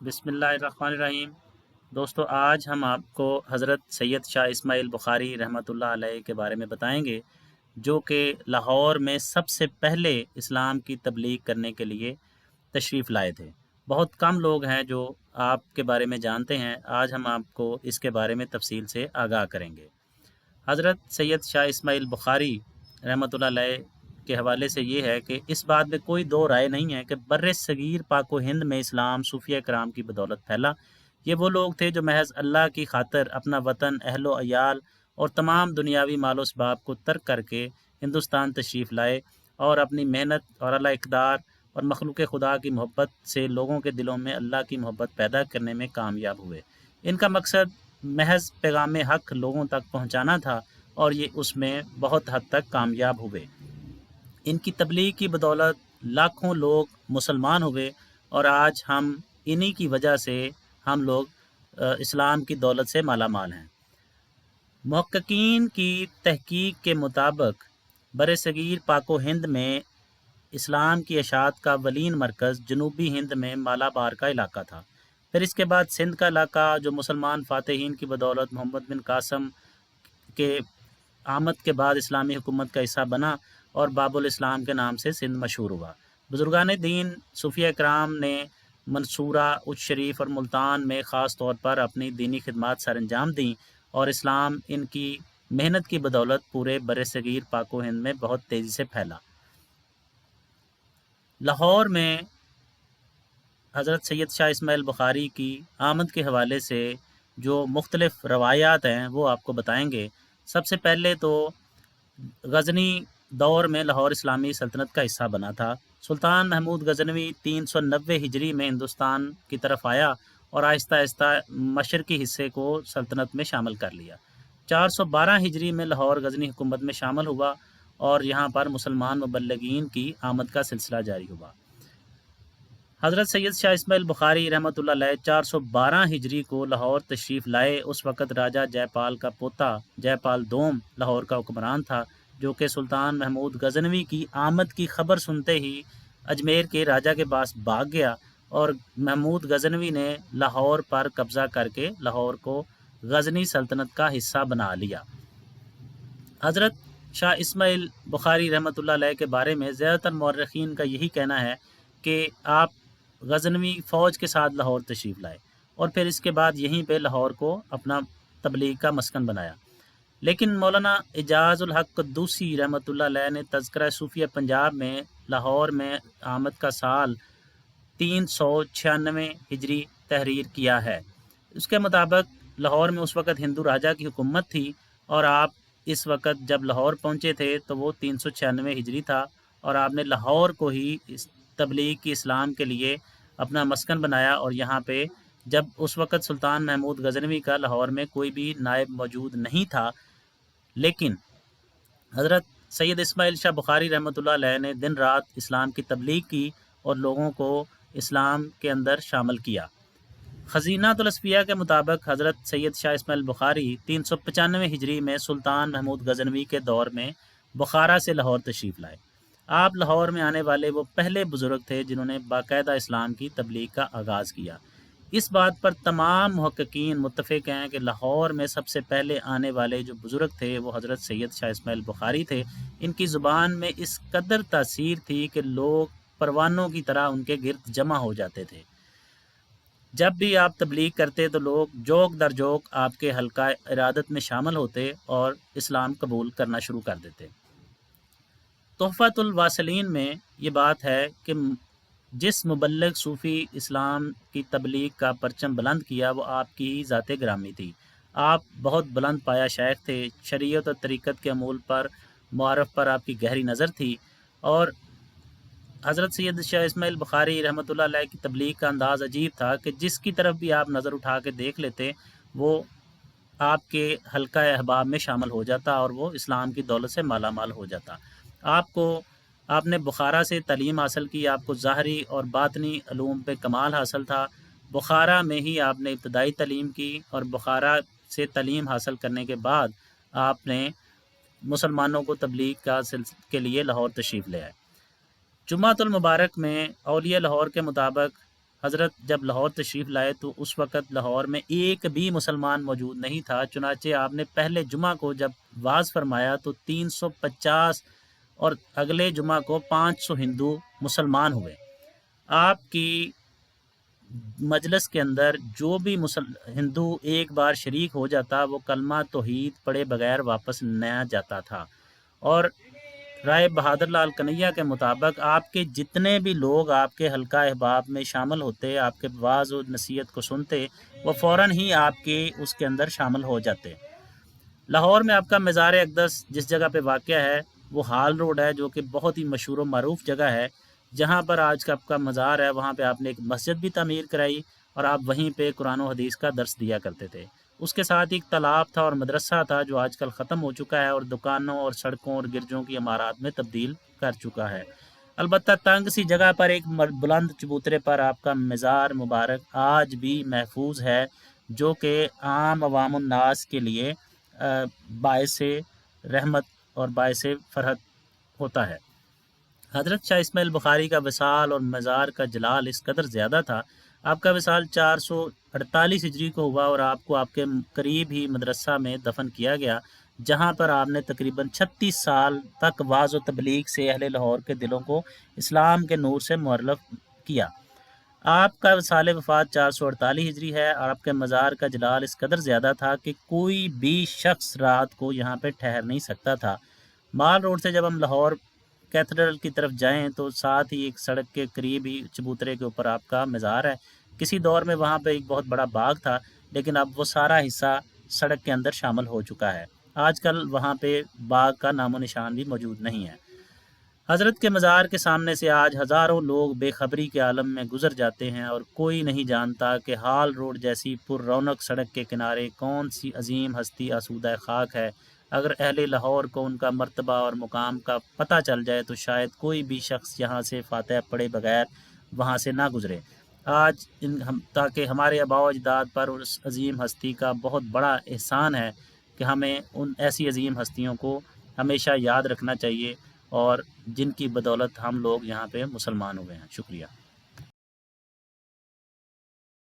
بسم اللہ الرحمن الرحیم۔ دوستو، آج ہم آپ کو حضرت سید شاہ اسماعیل بخاری رحمۃ اللہ علیہ کے بارے میں بتائیں گے، جو کہ لاہور میں سب سے پہلے اسلام کی تبلیغ کرنے کے لیے تشریف لائے تھے۔ بہت کم لوگ ہیں جو آپ کے بارے میں جانتے ہیں۔ آج ہم آپ کو اس کے بارے میں تفصیل سے آگاہ کریں گے۔ حضرت سید شاہ اسماعیل بخاری رحمۃ اللہ علیہ کے حوالے سے یہ ہے کہ اس بات میں کوئی دو رائے نہیں ہے کہ بر صغیر پاک و ہند میں اسلام صوفیہ کرام کی بدولت پھیلا۔ یہ وہ لوگ تھے جو محض اللہ کی خاطر اپنا وطن، اہل و عیال اور تمام دنیاوی مال و اسباب کو ترک کر کے ہندوستان تشریف لائے اور اپنی محنت اور اعلیٰ اقدار اور مخلوق خدا کی محبت سے لوگوں کے دلوں میں اللہ کی محبت پیدا کرنے میں کامیاب ہوئے۔ ان کا مقصد محض پیغام حق لوگوں تک پہنچانا تھا اور یہ اس میں بہت حد تک کامیاب ہوئے۔ ان کی تبلیغ کی بدولت لاکھوں لوگ مسلمان ہوئے اور آج ہم انہی کی وجہ سے ہم لوگ اسلام کی دولت سے مالا مال ہیں۔ محققین کی تحقیق کے مطابق برصغیر پاک و ہند میں اسلام کی اشاعت کا ولین مرکز جنوبی ہند میں مالابار کا علاقہ تھا۔ پھر اس کے بعد سندھ کا علاقہ، جو مسلمان فاتحین کی بدولت محمد بن قاسم کے آمد کے بعد اسلامی حکومت کا حصہ بنا اور باب الاسلام کے نام سے سندھ مشہور ہوا۔ بزرگان دین صوفیہ کرام نے منصورہ، اچ شریف اور ملتان میں خاص طور پر اپنی دینی خدمات سر انجام دیں اور اسلام ان کی محنت کی بدولت پورے برصغیر پاک و ہند میں بہت تیزی سے پھیلا۔ لاہور میں حضرت سید شاہ اسماعیل بخاری کی آمد کے حوالے سے جو مختلف روایات ہیں وہ آپ کو بتائیں گے۔ سب سے پہلے تو غزنی دور میں لاہور اسلامی سلطنت کا حصہ بنا تھا۔ سلطان محمود غزنوی 390 ہجری میں ہندوستان کی طرف آیا اور آہستہ آہستہ مشرقی حصے کو سلطنت میں شامل کر لیا۔ 412 ہجری میں لاہور غزنی حکومت میں شامل ہوا اور یہاں پر مسلمان مبلغین کی آمد کا سلسلہ جاری ہوا۔ حضرت سید شاہ اسماعیل بخاری رحمۃ اللہ علیہ 412 ہجری کو لاہور تشریف لائے۔ اس وقت راجہ جے پال کا پوتا جے پال دوم لاہور کا حکمران تھا، جو کہ سلطان محمود غزنوی کی آمد کی خبر سنتے ہی اجمیر کے راجہ کے پاس بھاگ گیا اور محمود غزنوی نے لاہور پر قبضہ کر کے لاہور کو غزنی سلطنت کا حصہ بنا لیا۔ حضرت شاہ اسماعیل بخاری رحمۃ اللہ علیہ کے بارے میں زیادہ تر مورخین کا یہی کہنا ہے کہ آپ غزنوی فوج کے ساتھ لاہور تشریف لائے اور پھر اس کے بعد یہیں پہ لاہور کو اپنا تبلیغ کا مسکن بنایا۔ لیکن مولانا اعجاز الحق قدوسی رحمۃ اللہ علیہ نے تذکرہ صوفیہ پنجاب میں لاہور میں آمد کا سال 396 ہجری تحریر کیا ہے۔ اس کے مطابق لاہور میں اس وقت ہندو راجہ کی حکومت تھی اور آپ اس وقت جب لاہور پہنچے تھے تو وہ 396 ہجری تھا اور آپ نے لاہور کو ہی اس تبلیغ کی اسلام کے لیے اپنا مسکن بنایا۔ اور یہاں پہ جب اس وقت سلطان محمود غزنوی کا لاہور میں کوئی بھی نائب موجود نہیں تھا، لیکن حضرت سید اسماعیل شاہ بخاری رحمۃ اللہ علیہ نے دن رات اسلام کی تبلیغ کی اور لوگوں کو اسلام کے اندر شامل کیا۔ خزینہ الاصفیاء کے مطابق حضرت سید شاہ اسماعیل بخاری 395 ہجری میں سلطان محمود غزنوی کے دور میں بخارا سے لاہور تشریف لائے۔ آپ لاہور میں آنے والے وہ پہلے بزرگ تھے جنہوں نے باقاعدہ اسلام کی تبلیغ کا آغاز کیا۔ اس بات پر تمام محققین متفق ہیں کہ لاہور میں سب سے پہلے آنے والے جو بزرگ تھے وہ حضرت سید شاہ اسماعیل بخاری تھے۔ ان کی زبان میں اس قدر تاثیر تھی کہ لوگ پروانوں کی طرح ان کے گرد جمع ہو جاتے تھے۔ جب بھی آپ تبلیغ کرتے تو لوگ جوک در جوک آپ کے حلقہ ارادت میں شامل ہوتے اور اسلام قبول کرنا شروع کر دیتے۔ تحفۃ الواصلین میں یہ بات ہے کہ جس مبلغ صوفی اسلام کی تبلیغ کا پرچم بلند کیا وہ آپ کی ہی ذات گرامی تھی۔ آپ بہت بلند پایا شیخ تھے، شریعت اور طریقت کے امول پر معارف پر آپ کی گہری نظر تھی، اور حضرت سید شاہ اسماعیل بخاری رحمۃ اللہ علیہ کی تبلیغ کا انداز عجیب تھا کہ جس کی طرف بھی آپ نظر اٹھا کے دیکھ لیتے وہ آپ کے حلقہ احباب میں شامل ہو جاتا اور وہ اسلام کی دولت سے مالا مال ہو جاتا۔ آپ نے بخارا سے تعلیم حاصل کی، آپ کو ظاہری اور باطنی علوم پہ کمال حاصل تھا۔ بخارا میں ہی آپ نے ابتدائی تعلیم کی اور بخارا سے تعلیم حاصل کرنے کے بعد آپ نے مسلمانوں کو تبلیغ کے لیے لاہور تشریف لے آئے۔ جمعۃ المبارک میں اولیاء لاہور کے مطابق حضرت جب لاہور تشریف لائے تو اس وقت لاہور میں ایک بھی مسلمان موجود نہیں تھا، چنانچہ آپ نے پہلے جمعہ کو جب وعظ فرمایا تو 350 اور اگلے جمعہ کو 500 ہندو مسلمان ہوئے۔ آپ کی مجلس کے اندر جو بھی ہندو ایک بار شریک ہو جاتا وہ کلمہ توحید پڑھے بغیر واپس نہ جاتا تھا، اور رائے بہادر لال کنہیا کے مطابق آپ کے جتنے بھی لوگ آپ کے حلقہ احباب میں شامل ہوتے، آپ کے وعظ و نصیحت کو سنتے، وہ فوراً ہی آپ کے اس کے اندر شامل ہو جاتے۔ لاہور میں آپ کا مزار اقدس جس جگہ پہ واقع ہے وہ ہال روڈ ہے، جو کہ بہت ہی مشہور و معروف جگہ ہے، جہاں پر آج کا آپ کا مزار ہے۔ وہاں پہ آپ نے ایک مسجد بھی تعمیر کرائی اور آپ وہیں پہ قرآن و حدیث کا درس دیا کرتے تھے۔ اس کے ساتھ ایک تالاب تھا اور مدرسہ تھا جو آج کل ختم ہو چکا ہے اور دکانوں اور سڑکوں اور گرجوں کی عمارات میں تبدیل کر چکا ہے۔ البتہ تنگ سی جگہ پر ایک بلند چبوترے پر آپ کا مزار مبارک آج بھی محفوظ ہے، جو کہ عام عوام الناس کے لیے باعث رحمت اور باعث فرحت ہوتا ہے۔ حضرت شاہ اسماعیل بخاری کا وصال اور مزار کا جلال اس قدر زیادہ تھا، آپ کا وصال 448 ہجری کو ہوا اور آپ کو آپ کے قریب ہی مدرسہ میں دفن کیا گیا، جہاں پر آپ نے تقریباً 36 سال تک وعظ و تبلیغ سے اہل لاہور کے دلوں کو اسلام کے نور سے معرف کیا۔ آپ کا سال وفات 448 ہجری ہے اور آپ کے مزار کا جلال اس قدر زیادہ تھا کہ کوئی بھی شخص رات کو یہاں پہ ٹھہر نہیں سکتا تھا۔ مال روڈ سے جب ہم لاہور کیتھیڈرل کی طرف جائیں تو ساتھ ہی ایک سڑک کے قریب ہی چبوترے کے اوپر آپ کا مزار ہے۔ کسی دور میں وہاں پہ ایک بہت بڑا باغ تھا، لیکن اب وہ سارا حصہ سڑک کے اندر شامل ہو چکا ہے۔ آج کل وہاں پہ باغ کا نام و نشان بھی موجود نہیں ہے۔ حضرت کے مزار کے سامنے سے آج ہزاروں لوگ بے خبری کے عالم میں گزر جاتے ہیں اور کوئی نہیں جانتا کہ ہال روڈ جیسی پر رونق سڑک کے کنارے کون سی عظیم ہستی آسودہ خاک ہے۔ اگر اہل لاہور کو ان کا مرتبہ اور مقام کا پتہ چل جائے تو شاید کوئی بھی شخص یہاں سے فاتحہ پڑھے بغیر وہاں سے نہ گزرے۔ آج تاکہ ہمارے آباء و اجداد پر اس عظیم ہستی کا بہت بڑا احسان ہے کہ ہمیں ان ایسی عظیم ہستیوں کو ہمیشہ یاد رکھنا چاہیے، اور جن کی بدولت ہم لوگ یہاں پہ مسلمان ہوئے ہیں۔ شکریہ۔